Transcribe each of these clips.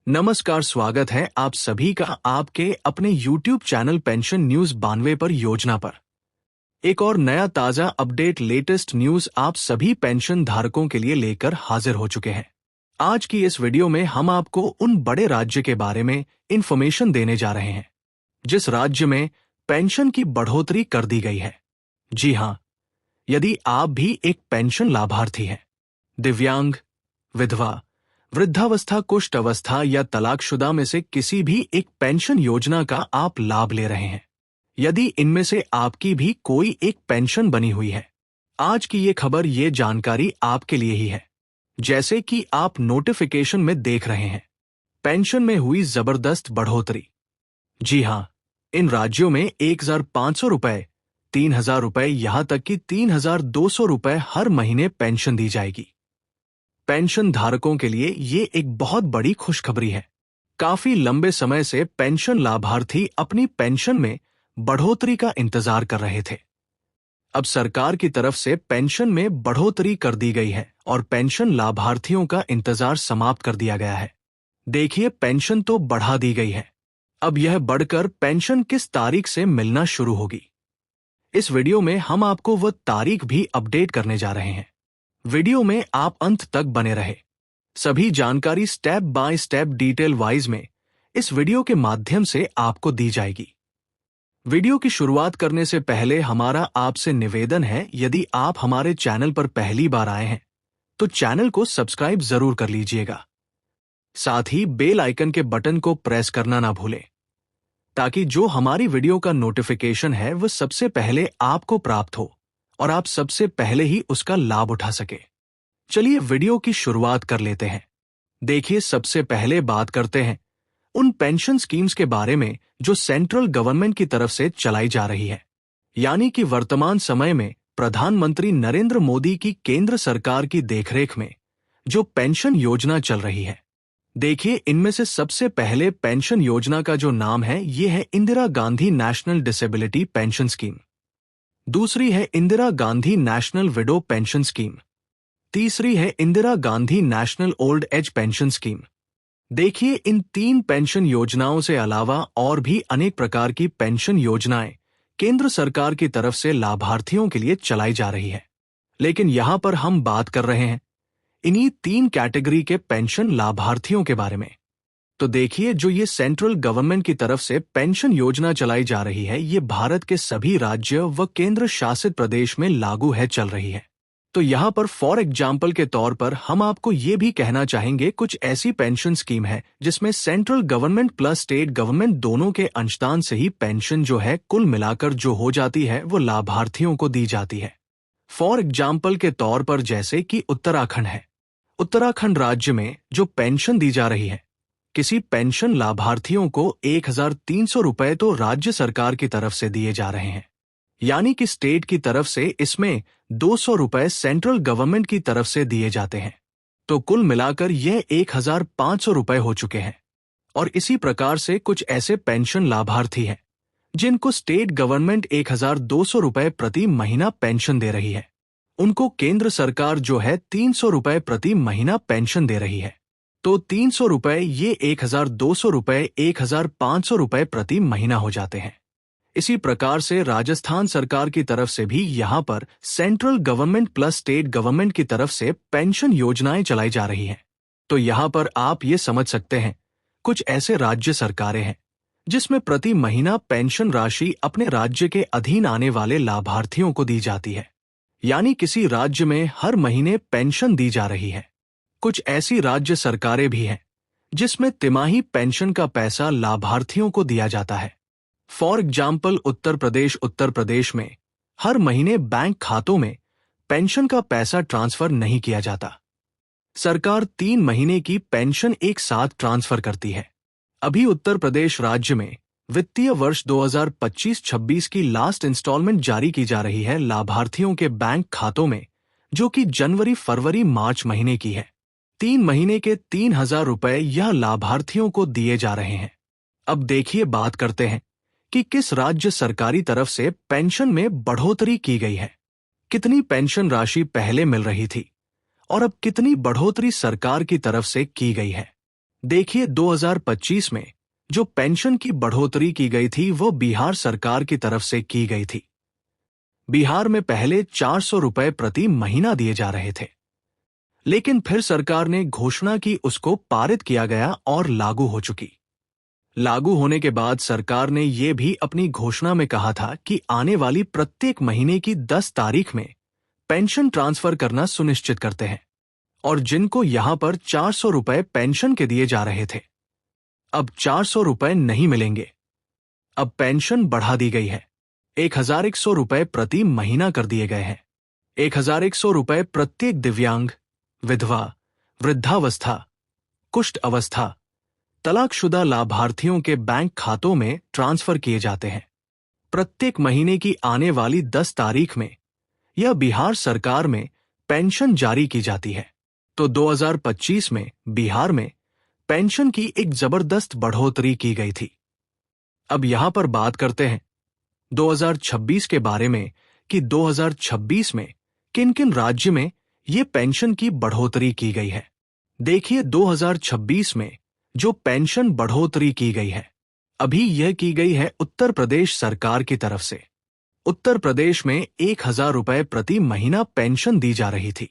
नमस्कार, स्वागत है आप सभी का आपके अपने YouTube चैनल पेंशन न्यूज 92 पर योजना पर। एक और नया ताजा अपडेट लेटेस्ट न्यूज आप सभी पेंशन धारकों के लिए लेकर हाजिर हो चुके हैं। आज की इस वीडियो में हम आपको उन बड़े राज्य के बारे में इंफॉर्मेशन देने जा रहे हैं जिस राज्य में पेंशन की बढ़ोतरी कर दी गई है। जी हाँ, यदि आप भी एक पेंशन लाभार्थी हैं, दिव्यांग, विधवा, वृद्धावस्था, कुष्ठ अवस्था या तलाकशुदा में से किसी भी एक पेंशन योजना का आप लाभ ले रहे हैं, यदि इनमें से आपकी भी कोई एक पेंशन बनी हुई है, आज की ये खबर, ये जानकारी आपके लिए ही है। जैसे कि आप नोटिफिकेशन में देख रहे हैं, पेंशन में हुई जबरदस्त बढ़ोतरी। जी हाँ, इन राज्यों में 1,500 रुपए, 3,000 रुपए, यहां तक कि 3,200 रुपए हर महीने पेंशन दी जाएगी। पेंशन धारकों के लिए ये एक बहुत बड़ी खुशखबरी है। काफी लंबे समय से पेंशन लाभार्थी अपनी पेंशन में बढ़ोतरी का इंतजार कर रहे थे। अब सरकार की तरफ से पेंशन में बढ़ोतरी कर दी गई है और पेंशन लाभार्थियों का इंतजार समाप्त कर दिया गया है। देखिए, पेंशन तो बढ़ा दी गई है, अब यह बढ़कर पेंशन किस तारीख से मिलना शुरू होगी, इस वीडियो में हम आपको वह तारीख भी अपडेट करने जा रहे हैं। वीडियो में आप अंत तक बने रहे। सभी जानकारी step by step detail wise में इस वीडियो के माध्यम से आपको दी जाएगी। वीडियो की शुरुआत करने से पहले हमारा आपसे निवेदन है, यदि आप हमारे चैनल पर पहली बार आए हैं तो चैनल को सब्सक्राइब जरूर कर लीजिएगा। साथ ही बेल आइकन के बटन को प्रेस करना ना भूलें, ताकि जो हमारी वीडियो का नोटिफिकेशन है वह सबसे पहले आपको प्राप्त हो और आप सबसे पहले ही उसका लाभ उठा सके। चलिए वीडियो की शुरुआत कर लेते हैं। देखिए, सबसे पहले बात करते हैं उन पेंशन स्कीम्स के बारे में जो सेंट्रल गवर्नमेंट की तरफ से चलाई जा रही है, यानी कि वर्तमान समय में प्रधानमंत्री नरेंद्र मोदी की केंद्र सरकार की देखरेख में जो पेंशन योजना चल रही है। देखिए, इनमें से सबसे पहले पेंशन योजना का जो नाम है, ये है Indira Gandhi national disability pension scheme. दूसरी है Indira Gandhi national window pension scheme. तीसरी है Indira Gandhi national old age pension scheme. देखिए, इन तीन पेंशन योजनाओं से अलावा और भी अनेक प्रकार की पेंशन योजनाएं केंद्र सरकार की तरफ से लाभार्थियों के लिए चलाई जा रही है, लेकिन यहां पर हम बात कर रहे हैं इन्हीं तीन कैटेगरी के पेंशन लाभार्थियों के बारे में। तो देखिए, जो ये सेंट्रल गवर्नमेंट की तरफ से पेंशन योजना चलाई जा रही है, ये भारत के सभी राज्य व केंद्र शासित प्रदेश में लागू है, चल रही है। तो यहाँ पर फॉर एग्जाम्पल के तौर पर हम आपको ये भी कहना चाहेंगे, कुछ ऐसी पेंशन स्कीम है जिसमें central government plus state government दोनों के अंशदान से ही पेंशन जो है कुल मिलाकर जो हो जाती है वो लाभार्थियों को दी जाती है। फॉर एग्जाम्पल के तौर पर जैसे कि उत्तराखंड है, उत्तराखंड राज्य में जो पेंशन दी जा रही है, किसी पेंशन लाभार्थियों को 1,300 रुपए तो राज्य सरकार की तरफ से दिए जा रहे हैं, यानी कि स्टेट की तरफ से इसमें 200 रुपए सेंट्रल गवर्नमेंट की तरफ से दिए जाते हैं। तो कुल मिलाकर यह 1,500 रुपए हो चुके हैं। और इसी प्रकार से कुछ ऐसे पेंशन लाभार्थी हैं जिनको स्टेट गवर्नमेंट 1,200 रुपए प्रति महीना पेंशन दे रही है, उनको केंद्र सरकार जो है 300 रुपए प्रति महीना पेंशन दे रही है। तो 300 रुपए, ये 1,200 रुपए, 1,500 रुपए प्रति महीना हो जाते हैं। इसी प्रकार से राजस्थान सरकार की तरफ से भी यहाँ पर central government plus state government की तरफ से पेंशन योजनाएं चलाई जा रही हैं। तो यहाँ पर आप ये समझ सकते हैं, कुछ ऐसे राज्य सरकारें हैं जिसमें प्रति महीना पेंशन राशि अपने राज्य के अधीन आने वाले लाभार्थियों को दी जाती है, यानी किसी राज्य में हर महीने पेंशन दी जा रही है। कुछ ऐसी राज्य सरकारें भी हैं जिसमें तिमाही पेंशन का पैसा लाभार्थियों को दिया जाता है। फॉर एग्जाम्पल उत्तर प्रदेश में हर महीने बैंक खातों में पेंशन का पैसा ट्रांसफर नहीं किया जाता। सरकार 3 महीने की पेंशन एक साथ ट्रांसफर करती है। अभी उत्तर प्रदेश राज्य में वित्तीय वर्ष 2025-26 की लास्ट इंस्टॉलमेंट जारी की जा रही है लाभार्थियों के बैंक खातों में, जो कि जनवरी, फरवरी, मार्च महीने की है। 3 महीने के 3,000 रुपए यह लाभार्थियों को दिए जा रहे हैं। अब देखिए, बात करते हैं कि किस राज्य सरकारी तरफ से पेंशन में बढ़ोतरी की गई है। कितनी पेंशन राशि पहले मिल रही थी और अब कितनी बढ़ोतरी सरकार की तरफ से की गई है। देखिए 2025 में जो पेंशन की बढ़ोतरी की गई थी वो बिहार सरकार की तरफ से की गई थी। बिहार में पहले 400 रुपए प्रति महीना दिए जा रहे थे, लेकिन फिर सरकार ने घोषणा की उसको पारित किया गया और लागू हो चुकी। लागू होने के बाद सरकार ने ये भी अपनी घोषणा में कहा था कि आने वाली प्रत्येक महीने की 10 तारीख में पेंशन ट्रांसफर करना सुनिश्चित करते हैं, और जिनको यहां पर 400 रुपए पेंशन के दिए जा रहे थे, अब 400 रुपए नहीं मिलेंगे। अब पेंशन बढ़ा दी गई है, 1100 रुपए प्रति महीना कर दिए गए हैं। 1100 रुपए प्रत्येक दिव्यांग, विधवा, वृद्धावस्था, कुष्ठ अवस्था, तलाकशुदा लाभार्थियों के बैंक खातों में ट्रांसफर किए जाते हैं। प्रत्येक महीने की आने वाली 10 तारीख में यह बिहार सरकार में पेंशन जारी की जाती है। तो 2025 में बिहार में पेंशन की एक जबरदस्त बढ़ोतरी की गई थी। अब यहां पर बात करते हैं 2026 के बारे में कि 2026 में किन किन राज्य में ये पेंशन की बढ़ोतरी की गई है। देखिए 2026 में जो पेंशन बढ़ोतरी की गई है, अभी यह की गई है उत्तर प्रदेश सरकार की तरफ से। उत्तर प्रदेश में 1000 रुपए प्रति महीना पेंशन दी जा रही थी,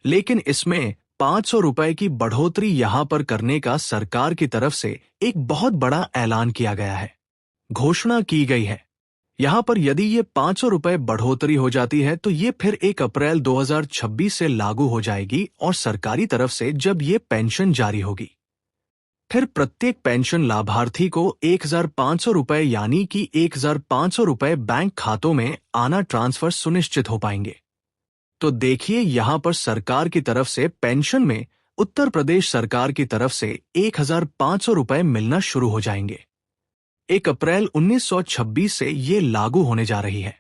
लेकिन इसमें 500 रुपए की बढ़ोतरी यहां पर करने का सरकार की तरफ से एक बहुत बड़ा ऐलान किया गया है, घोषणा की गई है। यहां पर यदि ये 500 रुपए बढ़ोतरी हो जाती है तो ये फिर 1 अप्रैल 2026 से लागू हो जाएगी, और सरकारी तरफ से जब ये पेंशन जारी होगी, फिर प्रत्येक पेंशन लाभार्थी को 1500 रुपए यानी कि 1500 रुपए बैंक खातों में आना ट्रांसफर सुनिश्चित हो पाएंगे। तो देखिए यहां पर सरकार की तरफ से पेंशन में उत्तर प्रदेश सरकार की तरफ से 1500 रुपए मिलना शुरू हो जाएंगे। 1 अप्रैल 1926 से ये लागू होने जा रही है।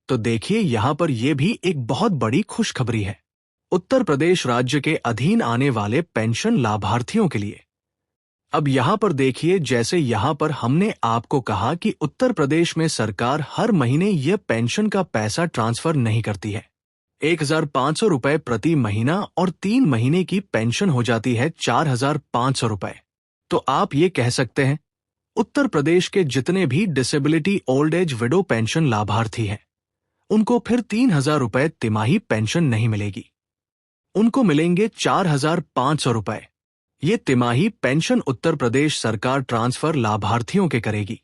तो देखिए यहां पर यह भी एक बहुत बड़ी खुशखबरी है उत्तर प्रदेश राज्य के अधीन आने वाले पेंशन लाभार्थियों के लिए। अब यहां पर देखिए, जैसे यहां पर हमने आपको कहा कि उत्तर प्रदेश में सरकार हर महीने यह पेंशन का पैसा ट्रांसफर नहीं करती है। 1500 रुपए प्रति महीना और 3 महीने की पेंशन हो जाती है 4500 रुपए। तो आप ये कह सकते हैं उत्तर प्रदेश के जितने भी disability old age window pension लाभार्थी हैं, उनको फिर 3000 रुपए तिमाही पेंशन नहीं मिलेगी, उनको मिलेंगे 4500 रुपए। ये तिमाही पेंशन उत्तर प्रदेश सरकार ट्रांसफर लाभार्थियों के करेगी।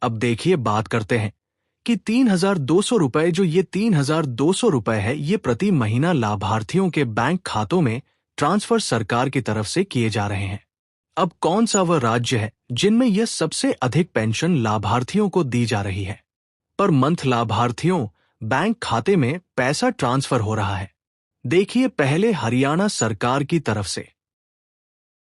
अब देखिए बात करते हैं कि 3200 रुपए, जो ये 3200 रुपए है, ये प्रति महीना लाभार्थियों के बैंक खातों में ट्रांसफर सरकार की तरफ से किए जा रहे हैं। अब कौन सा वह राज्य है जिनमें यह सबसे अधिक पेंशन लाभार्थियों को दी जा रही है, पर मंथ लाभार्थियों बैंक खाते में पैसा ट्रांसफर हो रहा है? देखिए पहले हरियाणा सरकार की तरफ से